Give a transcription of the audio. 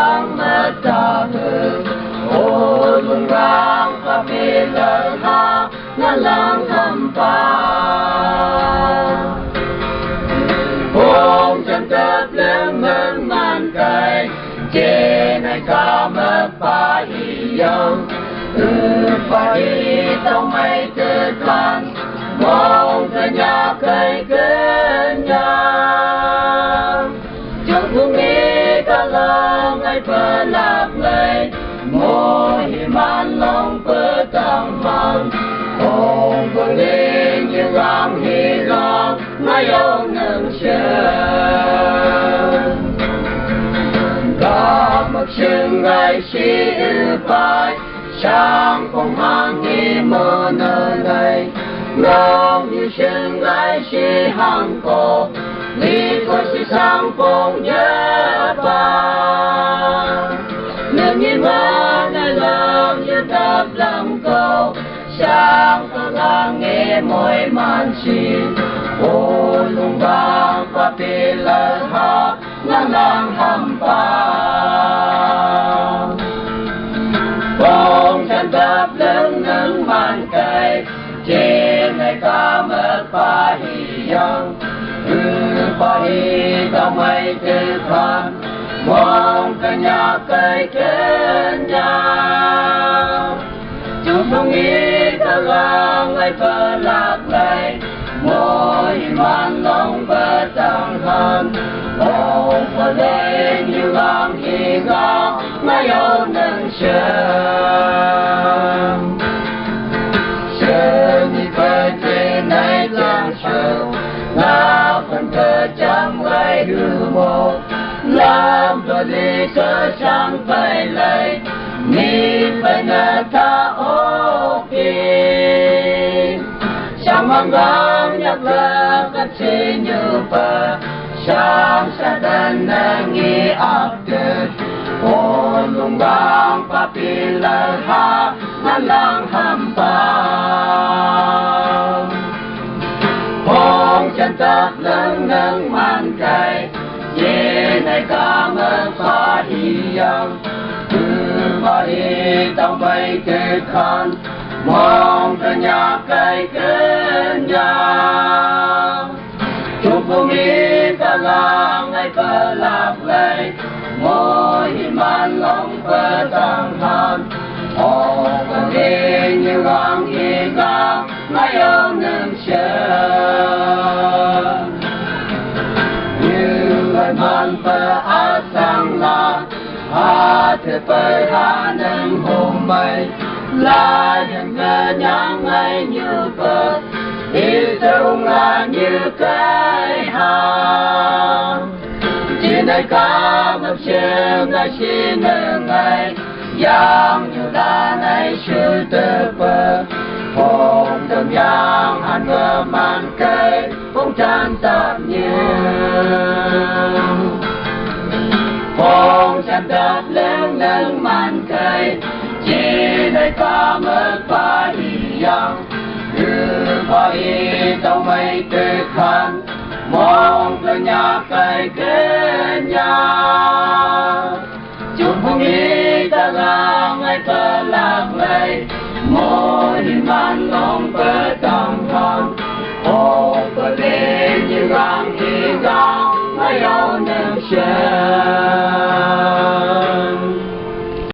rang matahig ulong rang papilaha na lang hampan Hong chân tập lên mừng man cây trên ai ca mất phải dòng phải trong mấy tư thân mong cả nhà cây kênh nhà chúc mừng nghĩ cả lòng ai phở lạc lời môi man lòng phở tâm mong hồn vương lên như gom hy vọng ngay yêu nâng sơn có một chương gai sĩ bài sang phong hàng nghi mơ nơi đây ngông như chương gai sĩ hàng cổ lý thôi sĩ sang phong nhớ ba nâng nghi mơ nơi lòng như tập lòng cầu sang phong hàng nghi môi man xin ô lung bang papilaha na lang hampan Phong chân đập lưng nâng man cây trên ai ca mất pa hi yang pa hi ta mai tư thân mong cả nhà cây kênh nhà chúc mừng ý ta gang ai phở lạc lời môi man lòng bờ tăng thân mong phở lên như gam hi gam mai yêu nâng sơn sơn đi phở trên này chẳng sơn là phần thơ chẳng gây hư một làm tôi đi cơ sang phải lấy mi phải nợ tha ô kỳ sang mang gam nhắc lơ các chi như bờ sang sa đan nghi áp đợt ô lung bang papilaha na lang hampan Phong chân tập lưng nâng man cây trên ai ca mất phải dòng phải trong bay kề khăn mong cả nhà cây kênh nhà chúc mừng ý cả làng ai phở lạc lời môi man lòng phở tăng thân ô cần đi như gom hi gam mai yêu nâng sơn như lời man phở á sang la á thế phở á nâng hôm mây là những người nhang ngay như phở đi sông là như cây hàng chỉ nơi ca mập xem ngay xin nâng ngay yang như đá này sư tơ phở phong thơm yang hàn ngơ man cây phong tràn tạm nhiều phong tràn tập lên nâng man cây chỉ nơi ca mất phải yang phải trong mấy tư khăn mong cả nhà cây kênh nhà chúc mừng ý ta gang ai phở lạc lời môi man lòng phở